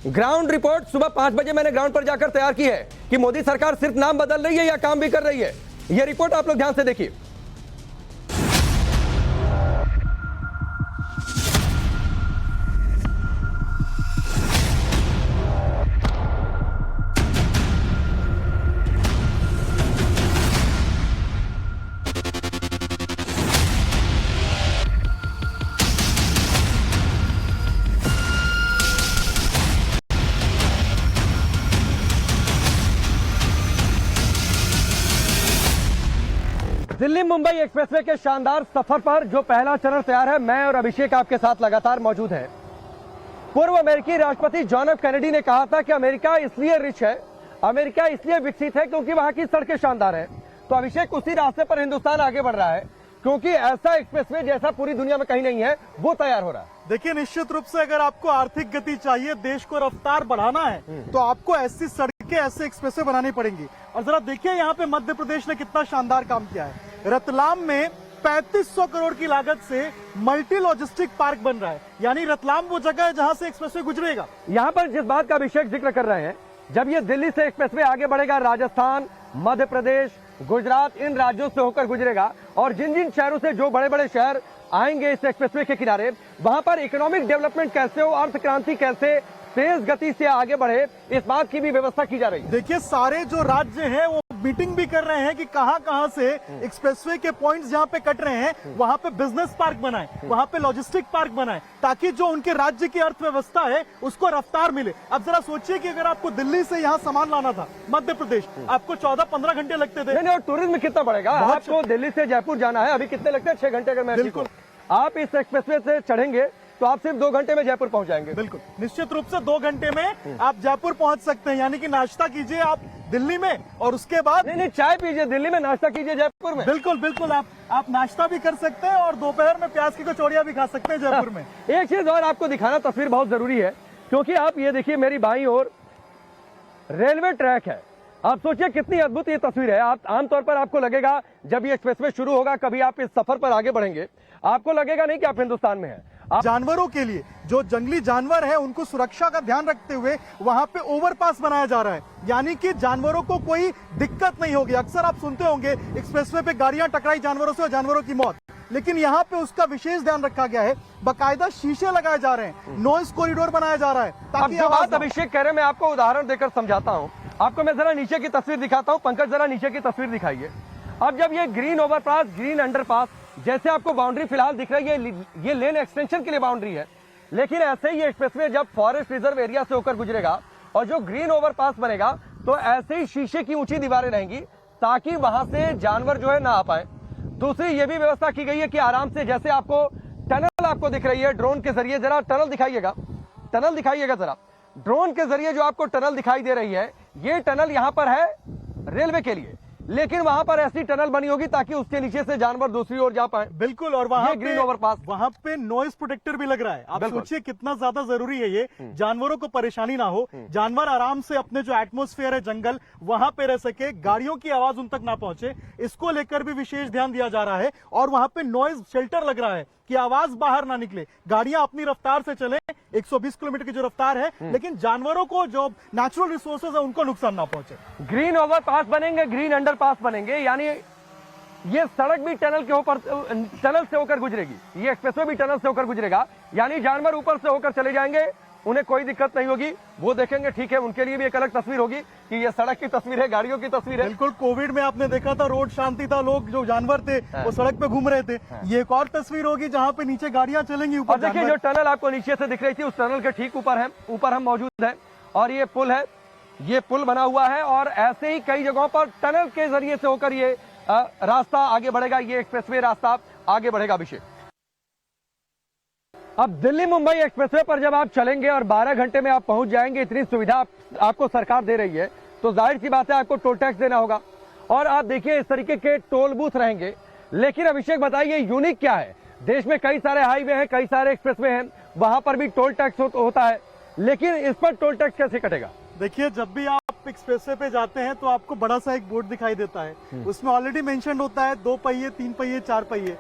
Ground report सुबह 5 बजे मैंने ग्राउंड पर जाकर तैयार की है कि मोदी सरकार सिर्फ नाम बदल रही है या काम भी कर रही है। यह रिपोर्ट आप लोग ध्यान से देखिए। दिल्ली मुंबई एक्सप्रेसवे के शानदार सफर पर जो पहला चरण तैयार है, मैं और अभिषेक आपके साथ लगातार मौजूद हैं। पूर्व अमेरिकी राष्ट्रपति जॉन एफ कैनेडी ने कहा था कि अमेरिका इसलिए रिच है, अमेरिका इसलिए विकसित है क्योंकि वहां की सड़कें शानदार है। तो अभिषेक, उसी रास्ते पर हिंदुस्तान आगे बढ़ रहा है क्योंकि ऐसा एक्सप्रेसवे जैसा पूरी दुनिया में कहीं नहीं है, वो तैयार हो रहा है। देखिए, निश्चित रूप से अगर आपको आर्थिक गति चाहिए, देश को रफ्तार बढ़ाना है, तो आपको ऐसी सड़कें, ऐसे एक्सप्रेसवे बनानी पड़ेंगी। और जरा देखिए यहाँ पे मध्य प्रदेश ने कितना शानदार काम किया है। रतलाम में 3500 करोड़ की लागत से मल्टी लॉजिस्टिक पार्क बन रहा है, यानी रतलाम वो जगह है जहां से एक्सप्रेसवे गुजरेगा। यहाँ पर जिस बात का अभिषेक जिक्र कर रहे हैं, जब ये दिल्ली से एक्सप्रेसवे आगे बढ़ेगा, राजस्थान, मध्य प्रदेश, गुजरात, इन राज्यों से होकर गुजरेगा और जिन जिन शहरों से जो बड़े बड़े शहर आएंगे इस एक्सप्रेसवे के किनारे, वहां पर इकोनॉमिक डेवलपमेंट कैसे हो, अर्थ क्रांति कैसे तेज गति से आगे बढ़े, इस बात की भी व्यवस्था की जा रही है। देखिए, सारे जो राज्य हैं वो मीटिंग भी कर रहे हैं कि कहां से एक्सप्रेसवे के पॉइंट्स जहां पे कट रहे हैं वहां पे बिजनेस पार्क बनाएं, वहां पे लॉजिस्टिक पार्क बनाएं, ताकि जो उनके राज्य की अर्थव्यवस्था है उसको रफ्तार मिले। अब जरा सोचिए कि अगर आपको दिल्ली से यहाँ सामान लाना था मध्य प्रदेश, आपको 14-15 घंटे लगते थे। नहीं, और टूरिज्म कितना बढ़ेगा। आपको दिल्ली से जयपुर जाना है, अभी कितने लगते हैं? 6 घंटे। अगर मैं बिल्कुल, आप इस एक्सप्रेसवे से चढ़ेंगे तो आप सिर्फ 2 घंटे में जयपुर पहुंच जाएंगे। बिल्कुल, निश्चित रूप से 2 घंटे में आप जयपुर पहुंच सकते हैं। यानी कि नाश्ता कीजिए आप दिल्ली में और उसके बाद नहीं, चाय पीजिए दिल्ली में, नाश्ता कीजिए जयपुर में। बिल्कुल बिल्कुल, आप नाश्ता भी कर सकते हैं और दोपहर में प्याज की कचौड़ियां भी खा सकते हैं जयपुर में। एक चीज और आपको दिखाना, तस्वीर बहुत जरूरी है, क्योंकि आप ये देखिए मेरी बाईं ओर रेलवे ट्रैक है। आप सोचिए कितनी अद्भुत ये तस्वीर है। आप आमतौर पर आपको लगेगा जब ये एक्सप्रेसवे शुरू होगा, कभी आप इस सफर पर आगे बढ़ेंगे, आपको लगेगा नहीं कि आप हिंदुस्तान में हैं। जानवरों के लिए, जो जंगली जानवर है उनको सुरक्षा का ध्यान रखते हुए वहां पे ओवरपास बनाया जा रहा है, यानी कि जानवरों को कोई दिक्कत नहीं होगी। अक्सर आप सुनते होंगे एक्सप्रेसवे पे गाड़ियां टकराई जानवरों से और जानवरों की मौत, लेकिन यहाँ पे उसका विशेष ध्यान रखा गया है। बाकायदा शीशे लगाए जा रहे हैं, नॉइज कॉरिडोर बनाया जा रहा है ताकि जो बात अभिषेक कह रहे हैं, मैं आपको उदाहरण देकर समझाता हूँ। आपको मैं जरा नीचे की तस्वीर दिखाता हूँ। पंकज, जरा नीचे की तस्वीर दिखाइए। अब जब ये ग्रीन ओवरपास, ग्रीन अंडरपास, जैसे आपको बाउंड्री फिलहाल दिख रही है, ये लेन एक्सटेंशन के लिए बाउंड्री है, लेकिन ऐसे ही एक्सप्रेसवे जब फॉरेस्ट रिजर्व एरिया से होकर गुजरेगा और जो ग्रीन ओवरपास बनेगा, तो ऐसे ही शीशे की ऊंची दीवारें रहेंगी ताकि वहां से जानवर जो है ना आ पाए। दूसरी ये भी व्यवस्था की गई है कि आराम से, जैसे आपको टनल आपको दिख रही है ड्रोन के जरिए, जरा टनल दिखाइएगा, टनल दिखाइएगा जरा। ड्रोन के जरिए जो आपको टनल दिखाई दे रही है, ये टनल यहां पर है रेलवे के लिए, लेकिन वहां पर ऐसी टनल बनी होगी ताकि उसके नीचे से जानवर दूसरी ओर जा पाए। बिल्कुल, और वहां ग्रीन ओवरपास, वहां पे नॉइज प्रोटेक्टर भी लग रहा है। आप सोचिए कितना ज्यादा जरूरी है ये, जानवरों को परेशानी ना हो, जानवर आराम से अपने जो एटमॉस्फेयर है जंगल, वहां पे रह सके, गाड़ियों की आवाज उन तक ना पहुंचे, इसको लेकर भी विशेष ध्यान दिया जा रहा है। और वहां पे नॉइज शेल्टर लग रहा है कि आवाज बाहर ना निकले, गाड़ियां अपनी रफ्तार से चलें, 120 किलोमीटर की जो रफ्तार है, लेकिन जानवरों को जो नेचुरल रिसोर्सेज है उनको नुकसान ना पहुंचे। ग्रीन ओवरपास बनेंगे, ग्रीन अंडरपास बनेंगे, यानी ये सड़क भी टनल के ऊपर, टनल से होकर गुजरेगी, ये एक्सप्रेसवे भी टनल से होकर गुजरेगा, यानी जानवर ऊपर से होकर चले जाएंगे, उन्हें कोई दिक्कत नहीं होगी। वो देखेंगे, ठीक है, उनके लिए भी एक अलग तस्वीर होगी कि ये सड़क की तस्वीर है, गाड़ियों की तस्वीर है। बिल्कुल, कोविड में आपने देखा था रोड शांति था, लोग जो जानवर थे वो सड़क पे घूम रहे थे। ये एक और तस्वीर होगी जहाँ पे नीचे गाड़ियां चलेंगी, ऊपर देखिए जो टनल आपको नीचे से दिख रही थी, उस टनल के ठीक ऊपर हम मौजूद हैं और ये पुल है, ये पुल बना हुआ है और ऐसे ही कई जगहों पर टनल के जरिए से होकर ये रास्ता आगे बढ़ेगा, ये एक्सप्रेसवे रास्ता आगे बढ़ेगा। अभिषेक, अब दिल्ली मुंबई एक्सप्रेसवे पर जब आप चलेंगे और 12 घंटे में आप पहुंच जाएंगे, इतनी सुविधा आपको सरकार दे रही है, तो जाहिर सी बात है आपको टोल टैक्स देना होगा। और आप देखिए इस तरीके के टोल बूथ रहेंगे। लेकिन अभिषेक बताइए यूनिक क्या है? देश में कई सारे हाईवे हैं, कई सारे एक्सप्रेसवे हैं, वहां पर भी टोल टैक्स होता है, लेकिन इस पर टोल टैक्स कैसे कटेगा? देखिए, जब भी आप एक्सप्रेसवे पे जाते हैं तो आपको बड़ा सा एक बोर्ड दिखाई देता है, उसमें ऑलरेडी मेंशन होता है 2 पहिए, 3 पहिए, 4 पहिए।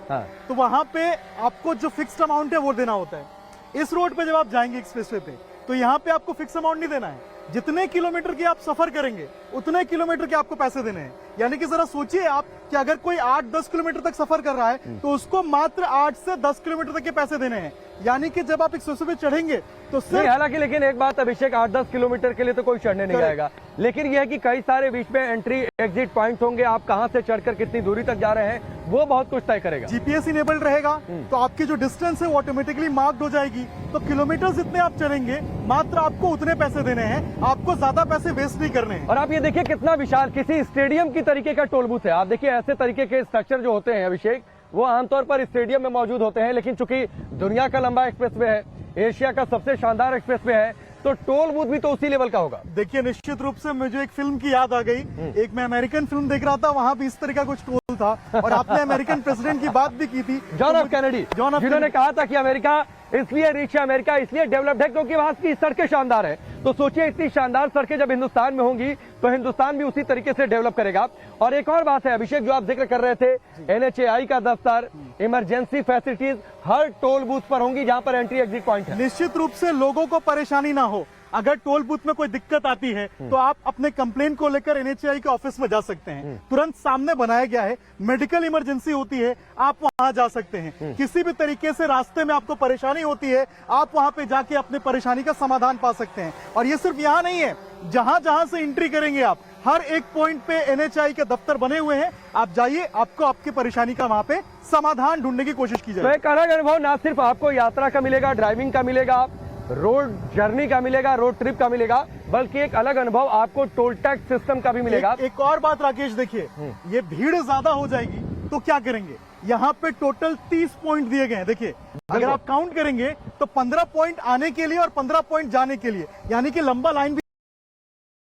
तो वहां पे आपको जो फिक्स्ड अमाउंट है वो देना होता है। इस रोड पे जब आप जाएंगे एक्सप्रेसवे पे, तो यहाँ पे आपको फिक्स अमाउंट नहीं देना है, जितने किलोमीटर की आप सफर करेंगे उतने किलोमीटर के आपको पैसे देने हैं। यानी कि जरा सोचिए आप कि अगर कोई 8-10 किलोमीटर तक सफर कर रहा है तो उसको मात्र 8 से 10 किलोमीटर तक के पैसे देने हैं। यानी कि जब आप एक्सप्रेसवे पे चढ़ेंगे तो नहीं, सिर्फ हालांकि लेकिन एक बात अभिषेक, 8-10 किलोमीटर के लिए तो कोई चढ़ने नहीं Correct. जाएगा, लेकिन यह है कि कई सारे बीच में एंट्री एग्जिट पॉइंट होंगे, आप कहां से चढ़कर कितनी दूरी तक जा रहे हैं वो बहुत कुछ तय करेगा। जीपीएस इनेबल्ड रहेगा तो आपकी जो डिस्टेंस है वो ऑटोमेटिकली मार्क्ड हो जाएगी। तो किलोमीटर जितने आप चलेंगे मात्र आपको उतने पैसे देने हैं, आपको ज्यादा पैसे वेस्ट नहीं करने हैं। और आप ये देखिए कितना विशाल, किसी स्टेडियम की तरीके का टोल बूथ है। आप देखिए ऐसे तरीके के स्ट्रक्चर जो होते हैं अभिषेक, वो आमतौर पर स्टेडियम में मौजूद होते हैं, लेकिन चूंकि दुनिया का लंबा एक्सप्रेसवे है, एशिया का सबसे शानदार एक्सप्रेसवे है, तो टोल बूथ भी तो उसी लेवल का होगा। देखिए निश्चित रूप से मुझे एक फिल्म की याद आ गई। एक मैं अमेरिकन फिल्म देख रहा था, वहां भी इस तरह का कुछ टोल था और आपने अमेरिकन प्रेसिडेंट की बात भी की थी, John F Kennedy, John F जिन्होंने कहा था कि अमेरिका इसलिए रिच है, अमेरिका इसलिए डेवलप्ड है क्योंकि वहां की सड़कें शानदार है। तो सोचिए इतनी शानदार सड़कें जब हिंदुस्तान में होंगी तो हिंदुस्तान भी उसी तरीके से डेवलप करेगा। और एक और बात है अभिषेक, जो आप जिक्र कर रहे थे, NHAI का दफ्तर, इमरजेंसी फैसिलिटीज हर टोल बूथ पर होंगी जहां पर एंट्री एग्जिट पॉइंट है। निश्चित रूप से लोगों को परेशानी ना हो। अगर टोल बूथ में कोई दिक्कत आती है तो आप अपने कंप्लेन को लेकर NHAI के ऑफिस में जा सकते हैं, तुरंत सामने बनाया गया है। मेडिकल इमरजेंसी होती है आप वहां जा सकते हैं, किसी भी तरीके से रास्ते में आपको परेशानी होती है आप वहां पे जाके अपने परेशानी का समाधान पा सकते हैं। और ये सिर्फ यहाँ नहीं है, जहां जहां से एंट्री करेंगे आप, हर एक पॉइंट पे NHAI के दफ्तर बने हुए हैं, आप जाइए, आपको आपकी परेशानी का वहां पे समाधान ढूंढने की कोशिश की तो जाए। एक अलग अनुभव ना सिर्फ आपको यात्रा का मिलेगा, ड्राइविंग का मिलेगा, रोड जर्नी का मिलेगा, रोड ट्रिप का मिलेगा, बल्कि एक अलग अनुभव आपको टोल टैक्स सिस्टम का भी मिलेगा। एक और बात राकेश, देखिए ये भीड़ ज्यादा हो जाएगी तो क्या करेंगे, यहाँ पे टोटल 30 पॉइंट दिए गए हैं। देखिए अगर आप काउंट करेंगे तो 15 पॉइंट आने के लिए और 15 पॉइंट जाने के लिए, यानी कि लंबा लाइन भी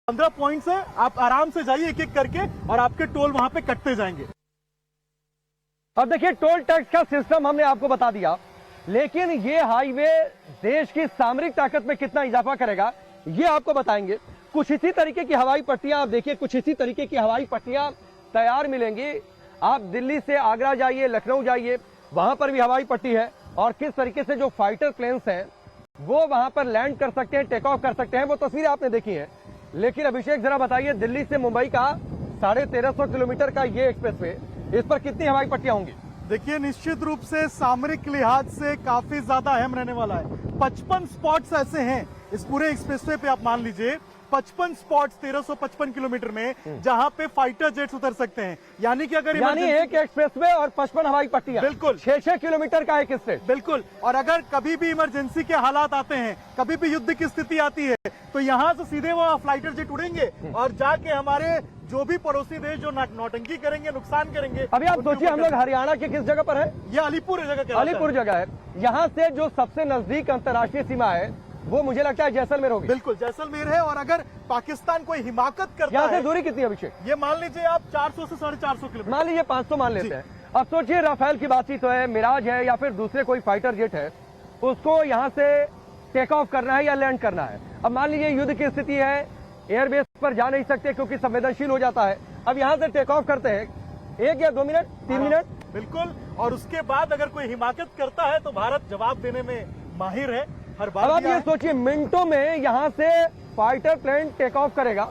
15 पॉइंट से आप आराम से जाइए एक एक करके और आपके टोल वहां पे कटते जाएंगे। अब देखिए टोल टैक्स का सिस्टम हमने आपको बता दिया, लेकिन ये हाईवे देश की सामरिक ताकत में कितना इजाफा करेगा ये आपको बताएंगे। कुछ इसी तरीके की हवाई पट्टियां आप देखिए, कुछ इसी तरीके की हवाई पट्टियां तैयार मिलेंगी। आप दिल्ली से आगरा जाइए, लखनऊ जाइए, वहां पर भी हवाई पट्टी है और किस तरीके से जो फाइटर प्लेन्स हैं वो वहां पर लैंड कर सकते हैं, टेक ऑफ कर सकते हैं, वो तस्वीरें आपने देखी है। लेकिन अभिषेक जरा बताइए, दिल्ली से मुंबई का 1350 किलोमीटर का ये एक्सप्रेसवे, इस पर कितनी हवाई पट्टियां होंगी? देखिए निश्चित रूप से सामरिक लिहाज से काफी ज्यादा अहम रहने वाला है। 55 स्पॉट्स ऐसे हैं इस पूरे एक्सप्रेसवे पे, आप मान लीजिए 55 स्पॉट्स 1355 किलोमीटर में जहां पे फाइटर जेट्स उतर सकते हैं। यानी कि अगर एक एक्सप्रेसवे और 55 हवाई पट्टियां, बिल्कुल 6-6 किलोमीटर का एक स्टेट, बिल्कुल। और अगर कभी भी इमरजेंसी के हालात आते हैं, कभी भी युद्ध की स्थिति आती है, तो यहाँ से सीधे वो फाइटर जेट उड़ेंगे और जाके हमारे जो भी पड़ोसी देश जो नौटंकी करेंगे, नुकसान करेंगे। अभी आप सोचिए हम लोग हरियाणा के किस जगह पर है? ये अलीपुर जगह, अलीपुर जगह है। यहाँ से जो सबसे नजदीक अंतर्राष्ट्रीय सीमा है वो मुझे लगता है जैसलमेर होगी। बिल्कुल जैसलमेर है। और अगर पाकिस्तान कोई हिमाकत करता यहाँ से है, दूरी कितनी है अभिषेक? ये मान लीजिए आप 400 से 450 किलोमीटर, मान लीजिए 500 मान लेते हैं। अब सोचिए राफेल की बातचीत है, मिराज है या फिर दूसरे कोई फाइटर जेट है, उसको यहाँ से टेक ऑफ करना है या लैंड करना है। अब मान लीजिए युद्ध की स्थिति है, एयरबेस पर जा नहीं सकते क्योंकि संवेदनशील हो जाता है। अब यहाँ से टेक ऑफ करते हैं 1 या 2 मिनट, 3 मिनट, बिल्कुल। और उसके बाद अगर कोई हिमाकत करता है तो भारत जवाब देने में माहिर है, हर बार। अब आप ये सोचिए मिनटों में यहाँ से फाइटर प्लेन टेक ऑफ करेगा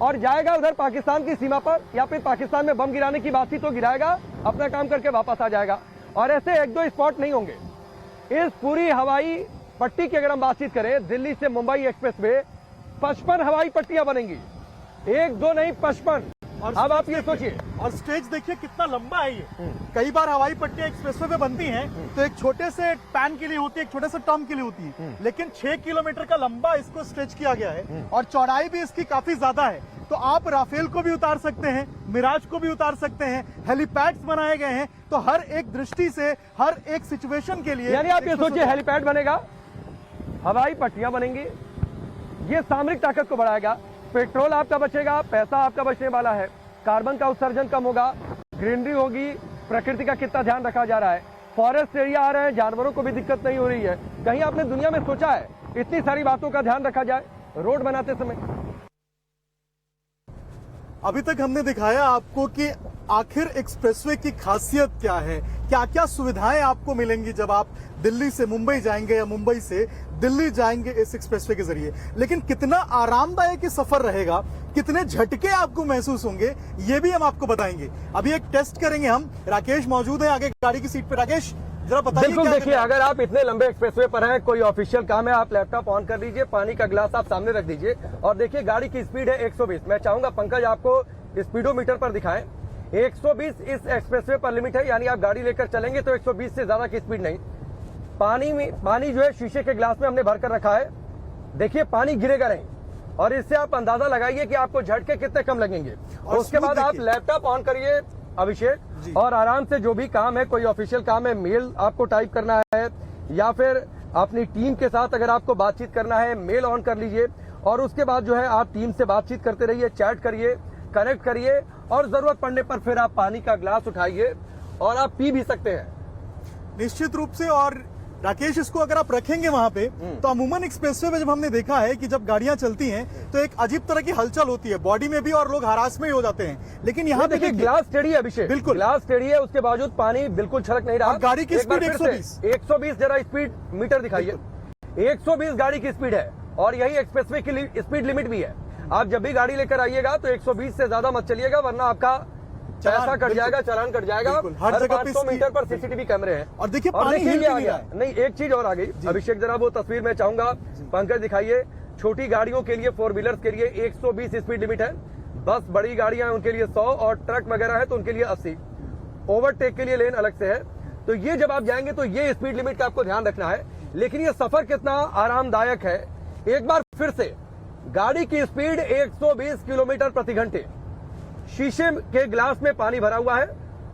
और जाएगा उधर पाकिस्तान की सीमा पर, या फिर पाकिस्तान में बम गिराने की बात थी तो गिराएगा, अपना काम करके वापस आ जाएगा। और ऐसे 1-2 स्पॉट नहीं होंगे। इस पूरी हवाई पट्टी की अगर हम बातचीत करें, दिल्ली से मुंबई एक्सप्रेसवे 55 हवाई पट्टियां बनेंगी, 1-2 नहीं 55। और अब आप ये सोचिए, और स्टेज देखिए कितना लंबा है ये। कई बार हवाई पट्टियां एक्सप्रेसवे पे बनती हैं तो एक छोटे से पैन के लिए होती है, एक छोटे से टर्म के लिए होती है, लेकिन 6 किलोमीटर का लंबा इसको स्ट्रेच किया गया है और चौड़ाई भी इसकी काफी ज्यादा है। तो आप राफेल को भी उतार सकते हैं, मिराज को भी उतार सकते हैं, हेलीपैड्स बनाए गए हैं। तो हर एक दृष्टि से, हर एक सिचुएशन के लिए, यानी आप ये सोचिए हेलीपैड बनेगा, हवाई पट्टियां बनेंगी, ये सामरिक ताकत को बढ़ाएगा, पेट्रोल आपका बचेगा, पैसा आपका बचने वाला है, कार्बन का उत्सर्जन कम होगा, ग्रीनरी होगी, प्रकृति का कितना ध्यान रखा जा रहा है, फॉरेस्ट एरिया आ रहे हैं, जानवरों को भी दिक्कत नहीं हो रही है। कहीं आपने दुनिया में सोचा है इतनी सारी बातों का ध्यान रखा जाए रोड बनाते समय? अभी तक हमने दिखाया आपको कि आखिर एक्सप्रेसवे की खासियत क्या है, क्या क्या सुविधाएं आपको मिलेंगी जब आप दिल्ली से मुंबई जाएंगे या मुंबई से दिल्ली जाएंगे इस एक्सप्रेसवे के जरिए, लेकिन कितना आरामदायक ये सफर रहेगा, कितने झटके आपको महसूस होंगे, ये भी हम आपको बताएंगे। अभी एक टेस्ट करेंगे हम। राकेश मौजूद है आगे गाड़ी की सीट पे। राकेश जरा बताइए। बिल्कुल, देखिए अगर आप इतने लंबे एक्सप्रेसवे पर हैं, कोई ऑफिशियल काम है, आप लैपटॉप ऑन कर लीजिए, पानी का गिलास आप सामने रख दीजिए और देखिए गाड़ी की स्पीड है 120। मैं चाहूंगा पंकज आपको स्पीडोमीटर पर दिखाएं। 120 इस एक्सप्रेसवे पर लिमिट है, यानी आप गाड़ी लेकर चलेंगे तो 120 से ज्यादा की स्पीड नहीं। पानी जो है शीशे के गिलास में हमने भर कर रखा है। देखिए पानी गिरेगा नहीं और इससे आप अंदाजा लगाइए कि आपको झटके कितने कम लगेंगे। और उसके बाद आप लैपटॉप ऑन करिए अभिषेक, और आराम से जो भी काम है, कोई ऑफिशियल काम है, मेल आपको टाइप करना है या फिर अपनी टीम के साथ अगर आपको बातचीत करना है, मेल ऑन कर लीजिए और उसके बाद जो है आप टीम से बातचीत करते रहिए, चैट करिए, कनेक्ट करिए और जरूरत पड़ने पर फिर आप पानी का ग्लास उठाइए और आप पी भी सकते हैं निश्चित रूप से। और राकेश, इसको अगर आप रखेंगे वहां पे तो अमूमन एक्सप्रेसवे पे जब हमने देखा है कि जब गाड़ियां चलती हैं तो एक अजीब तरह की हलचल होती है बॉडी में भी और लोग हरास में ही हो जाते हैं, लेकिन यहाँ पे देखिए ग्लास टेढ़ी है अभिषेक, बिल्कुल ग्लास टेढ़ी है, उसके बावजूद पानी बिल्कुल छलक नहीं रहा। गाड़ी की स्पीड 120 जरा स्पीड मीटर दिखाइए। 120 गाड़ी की स्पीड है और यही एक्सप्रेसवे की स्पीड लिमिट भी है। आप जब भी गाड़ी लेकर आइएगा तो 120 से ज्यादा मत चलिएगा, वरना आपका पैसा कट जाएगा, चालान कट जाएगा। हर जगह 500 मीटर पर सीसीटीवी कैमरे हैं। और देखिए पानी हिल भी नहीं रहा है। नहीं, एक चीज और आ गई अभिषेक, जरा वो तस्वीर मैं चाहूंगा पंकज दिखाइए। छोटी गाड़ियों के लिए, 4 व्हीलर्स के लिए 120 स्पीड लिमिट है। बस बड़ी गाड़ियां हैं उनके लिए 100 और ट्रक वगैरह है तो उनके लिए 80। ओवरटेक के लिए लेन अलग से है। तो ये जब आप जाएंगे तो ये स्पीड लिमिट का आपको ध्यान रखना है। लेकिन ये सफर कितना आरामदायक है, एक बार फिर से गाड़ी की स्पीड 120 किलोमीटर प्रति घंटे। शीशे के ग्लास में पानी भरा हुआ है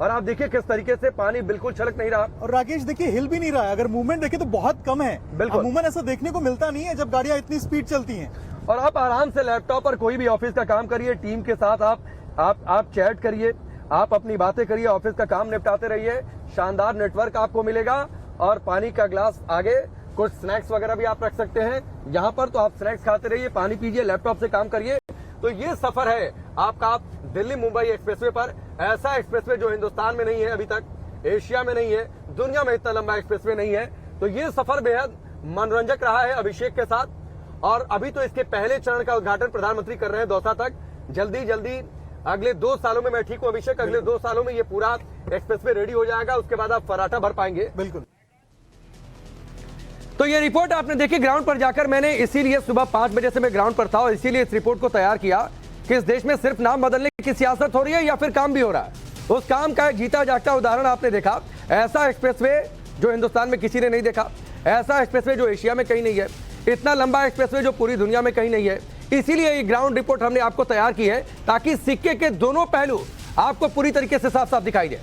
और आप देखिए किस तरीके से पानी बिल्कुल छलक नहीं रहा। और राकेश देखिए हिल भी नहीं रहा है, अगर मूवमेंट देखें तो बहुत कम है। बिल्कुल, अमूमन ऐसा देखने को मिलता नहीं है जब गाड़ियां इतनी स्पीड चलती हैं। और आप आराम से लैपटॉप पर कोई भी ऑफिस का काम करिए, टीम के साथ आप चैट करिए, आप अपनी बातें करिए, ऑफिस का काम निपटाते रहिए। शानदार नेटवर्क आपको मिलेगा और पानी का ग्लास आगे, कुछ स्नैक्स वगैरह भी आप रख सकते हैं यहाँ पर, तो आप स्नैक्स खाते रहिए, पानी पीजिए, लैपटॉप से काम करिए। तो ये सफर है आपका दिल्ली मुंबई एक्सप्रेसवे पर। ऐसा एक्सप्रेसवे जो हिंदुस्तान में नहीं है अभी तक, एशिया में नहीं है, दुनिया में इतना लंबा एक्सप्रेसवे नहीं है। तो ये सफर बेहद मनोरंजक रहा है अभिषेक के साथ। और अभी तो इसके पहले चरण का उद्घाटन प्रधानमंत्री कर रहे हैं दौसा तक। जल्दी अगले 2 सालों में, मैं ठीक हूं अभिषेक, अगले 2 सालों में ये पूरा एक्सप्रेसवे रेडी हो जाएगा। उसके बाद आप फराटा भर पाएंगे। बिल्कुल। तो ये रिपोर्ट आपने देखी ग्राउंड पर जाकर। मैंने इसीलिए सुबह 5 बजे से मैं ग्राउंड पर था और इसीलिए इस रिपोर्ट को तैयार किया कि इस देश में सिर्फ नाम बदलने की सियासत हो रही है या फिर काम भी हो रहा है। उस काम का एक जीता जागता उदाहरण आपने देखा। ऐसा एक्सप्रेसवे जो हिंदुस्तान में किसी ने नहीं देखा, ऐसा एक्सप्रेसवे जो एशिया में कहीं नहीं है, इतना लंबा एक्सप्रेसवे जो पूरी दुनिया में कहीं नहीं है। इसीलिए ये ग्राउंड रिपोर्ट हमने आपको तैयार की है ताकि सिक्के के दोनों पहलू आपको पूरी तरीके से साफ साफ दिखाई दे।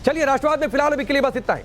चलिए, राष्ट्रवाद में फिलहाल अभी के लिए बस इतना ही।